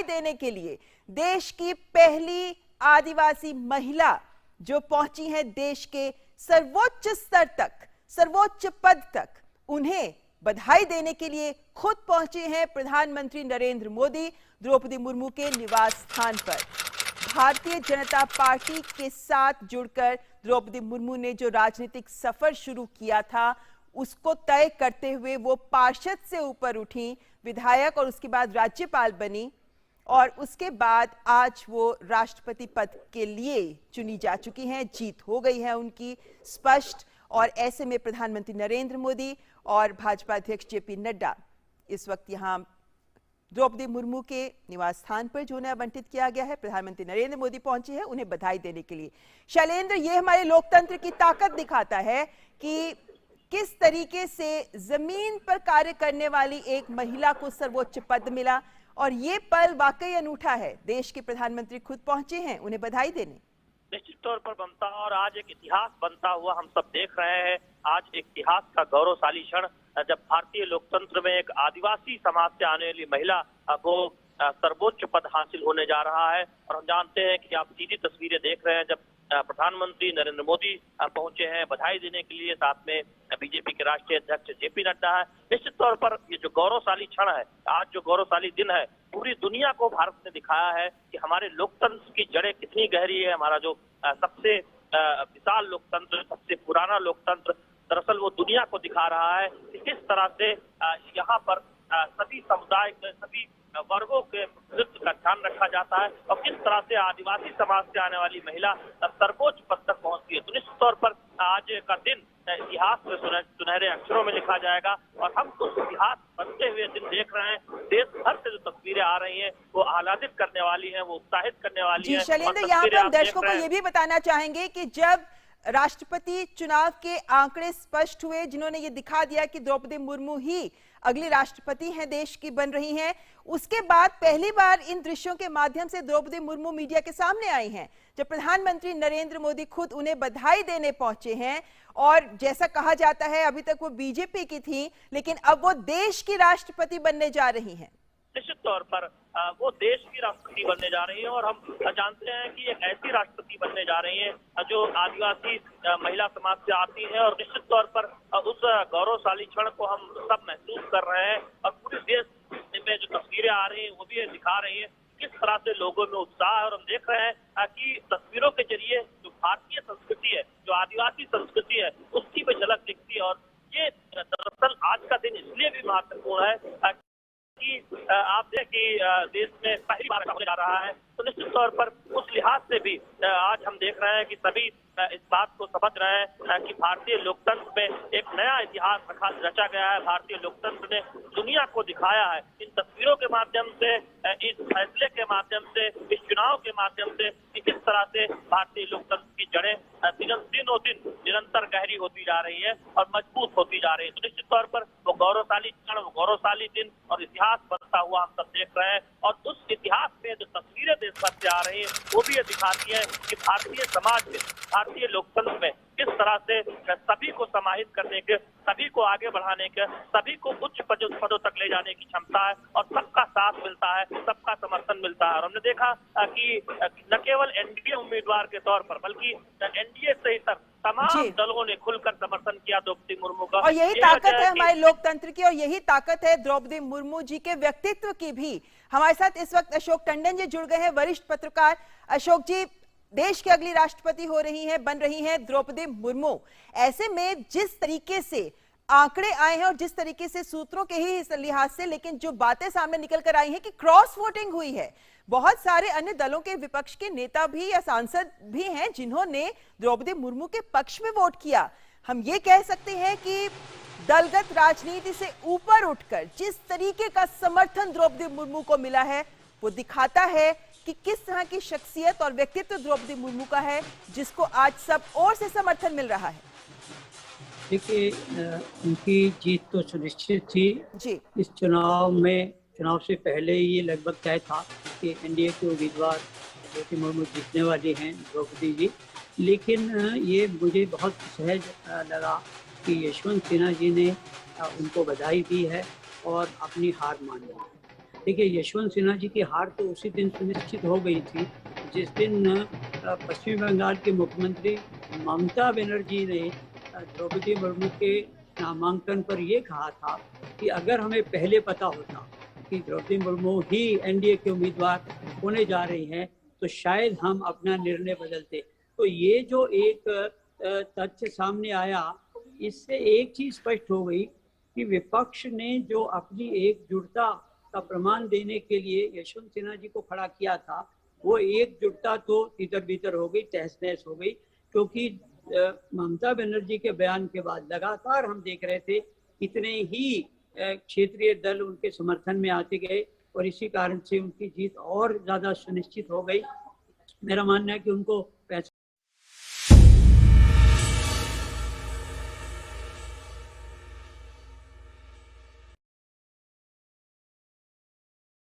देने के लिए देश की पहली आदिवासी महिला जो पहुंची है देश के सर्वोच्च स्तर तक, सर्वोच्च पद तक, उन्हें बधाई देने के लिए खुद पहुंचे हैं प्रधानमंत्री नरेंद्र मोदी द्रौपदी मुर्मू के निवास स्थान पर। भारतीय जनता पार्टी के साथ जुड़कर द्रौपदी मुर्मू ने जो राजनीतिक सफर शुरू किया था उसको तय करते हुए वो पार्षद से ऊपर उठी, विधायक और उसके बाद राज्यपाल बनी और उसके बाद आज वो राष्ट्रपति पद के लिए चुनी जा चुकी हैं। जीत हो गई है उनकी स्पष्ट। और ऐसे में प्रधानमंत्री नरेंद्र मोदी और भाजपा अध्यक्ष जेपी नड्डा इस वक्त यहाँ द्रौपदी मुर्मू के निवास स्थान पर जो उन्हें आवंटित किया गया है, प्रधानमंत्री नरेंद्र मोदी पहुंचे हैं उन्हें बधाई देने के लिए। शैलेंद्र, ये हमारे लोकतंत्र की ताकत दिखाता है कि किस तरीके से जमीन पर कार्य करने वाली एक महिला को सर्वोच्च पद मिला और ये पल वाकई अनूठा है। देश के प्रधानमंत्री खुद पहुंचे हैं उन्हें बधाई देने। निश्चित तौर पर बनता और आज एक इतिहास बनता हुआ हम सब देख रहे हैं। आज एक इतिहास का गौरवशाली क्षण जब भारतीय लोकतंत्र में एक आदिवासी समाज से आने वाली महिला को सर्वोच्च पद हासिल होने जा रहा है। और हम जानते हैं कि आप सीधी तस्वीरें देख रहे हैं जब प्रधानमंत्री नरेंद्र मोदी पहुंचे हैं बधाई देने के लिए, साथ में बीजेपी के राष्ट्रीय अध्यक्ष जेपी नड्डा है। निश्चित तौर पर ये जो गौरवशाली क्षण है, आज जो गौरवशाली दिन है, पूरी दुनिया को भारत ने दिखाया है कि हमारे लोकतंत्र की जड़ें कितनी गहरी है। हमारा जो सबसे विशाल लोकतंत्र, सबसे पुराना लोकतंत्र, दरअसल वो दुनिया को दिखा रहा है कि किस तरह से यहाँ पर सभी समुदाय के सभी वर्गों के प्रतिनिधित्व का ध्यान रखा जाता है और किस तरह से आदिवासी समाज से आने वाली महिला सर्वोच्च पद तक पहुंचती है। तो निश्चित तौर पर आज का दिन इतिहास में सुनहरे अक्षरों में लिखा जाएगा और हम उस इतिहास बनते हुए दिन देख रहे हैं। देश भर से जो तस्वीरें आ रही हैं वो आह्लादित करने वाली हैं, वो उत्साहित करने वाली हैं। शैलेंद्र, यहाँ पर हम दर्शकों को ये भी बताना चाहेंगे कि जब राष्ट्रपति चुनाव के आंकड़े स्पष्ट हुए जिन्होंने ये दिखा दिया कि द्रौपदी मुर्मू ही अगली राष्ट्रपति हैं देश की बन रही हैं, उसके बाद पहली बार इन दृश्यों के माध्यम से द्रौपदी मुर्मू मीडिया के सामने आई हैं जब प्रधानमंत्री नरेंद्र मोदी खुद उन्हें बधाई देने पहुंचे हैं। और जैसा कहा जाता है अभी तक वो बीजेपी की थी लेकिन अब वो देश की राष्ट्रपति बनने जा रही हैं। निश्चित तौर पर वो देश की राष्ट्रपति बनने जा रही है और हम जानते हैं कि एक ऐसी राष्ट्रपति बनने जा रही है जो आदिवासी महिला समाज से आती है। और निश्चित तौर पर उस गौरवशाली क्षण को हम सब महसूस कर रहे हैं और पूरे देश में जो तस्वीरें आ रही हैं वो भी दिखा रही है किस तरह से लोगों में उत्साह है। और हम देख रहे हैं कि तस्वीरों के जरिए जो भारतीय संस्कृति है, जो आदिवासी संस्कृति है, उसकी भी झलक दिखती है। और ये दरअसल आज का दिन इसलिए भी महत्वपूर्ण है कि आप देखें कि देश में पहली बार होने जा रहा है। तो निश्चित तौर पर उस लिहाज से भी आज हम देख रहे हैं कि सभी इस बात को समझ रहे हैं कि भारतीय लोकतंत्र में एक नया इतिहास रचा गया है। भारतीय लोकतंत्र ने दुनिया को दिखाया है इन तस्वीरों के माध्यम से, इस फैसले के माध्यम से, इस चुनाव के माध्यम से कि किस तरह से भारतीय लोकतंत्र की जड़ें दिनों दिन निरंतर गहरी होती जा रही है और मजबूत होती जा रही है। तो निश्चित तौर पर वो गौरवशाली क्षण, वो गौरवशाली दिन और इतिहास बनता हुआ हम सब देख रहे हैं। और उस इतिहास में जो तस्वीरें देश भर से आ रही है वो भी ये दिखाती है कि भारतीय समाज में, भारतीय लोकतंत्र में किस तरह से सभी को समाहित करने के, सभी को आगे बढ़ाने के, सभी को उच्च पदों तक ले जाने की क्षमता है और सबका साथ मिलता है, सबका समर्थन मिलता है। और हमने देखा कि न केवल एनडीए उम्मीदवार के तौर पर बल्कि एनडीए सहित तमाम दलों ने खुलकर समर्थन किया द्रौपदी मुर्मू का। और यही ताकत है हमारे लोकतंत्र की और यही ताकत है द्रौपदी मुर्मू जी के व्यक्तित्व की भी। हमारे साथ इस वक्त अशोक टंडन जी जुड़ गए हैं, वरिष्ठ पत्रकार। अशोक जी, देश की अगली राष्ट्रपति हो रही हैं, बन रही हैं द्रौपदी मुर्मू। ऐसे में जिस तरीके से आंकड़े आए हैं और जिस तरीके से सूत्रों के ही लिहाज से, लेकिन जो बातें सामने निकल कर आई हैं कि क्रॉस वोटिंग हुई है, बहुत सारे अन्य दलों के विपक्ष के नेता भी या सांसद भी हैं जिन्होंने द्रौपदी मुर्मू के पक्ष में वोट किया। हम ये कह सकते हैं कि दलगत राजनीति से ऊपर उठकर जिस तरीके का समर्थन द्रौपदी मुर्मू को मिला है वो दिखाता है कि किस तरह की शख्सियत और व्यक्तित्व द्रौपदी मुर्मू का है जिसको आज सब ओर से समर्थन मिल रहा है। देखिए, उनकी जीत तो सुनिश्चित थी जी। इस चुनाव से पहले ये लगभग तय था कि एनडीए के उम्मीदवार द्रौपदी मुर्मू जीतने वाली हैं, द्रौपदी जी। लेकिन ये मुझे बहुत सहज लगा कि यशवंत सिन्हा जी ने उनको बधाई दी है और अपनी हार मान ली। देखिए, यशवंत सिन्हा जी की हार तो उसी दिन सुनिश्चित हो गई थी जिस दिन पश्चिम बंगाल के मुख्यमंत्री ममता बनर्जी ने द्रौपदी मुर्मू के नामांकन पर ये कहा था कि अगर हमें पहले पता होता कि द्रौपदी मुर्मू ही एनडीए के उम्मीदवार होने जा रही हैं तो शायद हम अपना निर्णय बदलते। तो ये जो एक तथ्य सामने आया, इससे एक चीज स्पष्ट हो गई कि विपक्ष ने जो अपनी एकजुटता का प्रमाण देने के लिए यशवंत सिन्हा जी को खड़ा किया था, वो एकजुटता तो तितर बितर हो गई, तहस नहस हो गई। क्योंकि ममता बनर्जी के बयान के बाद लगातार हम देख रहे थे कितने ही क्षेत्रीय दल उनके समर्थन में आते गए और इसी कारण से उनकी जीत और ज्यादा सुनिश्चित हो गई। मेरा मानना है कि उनको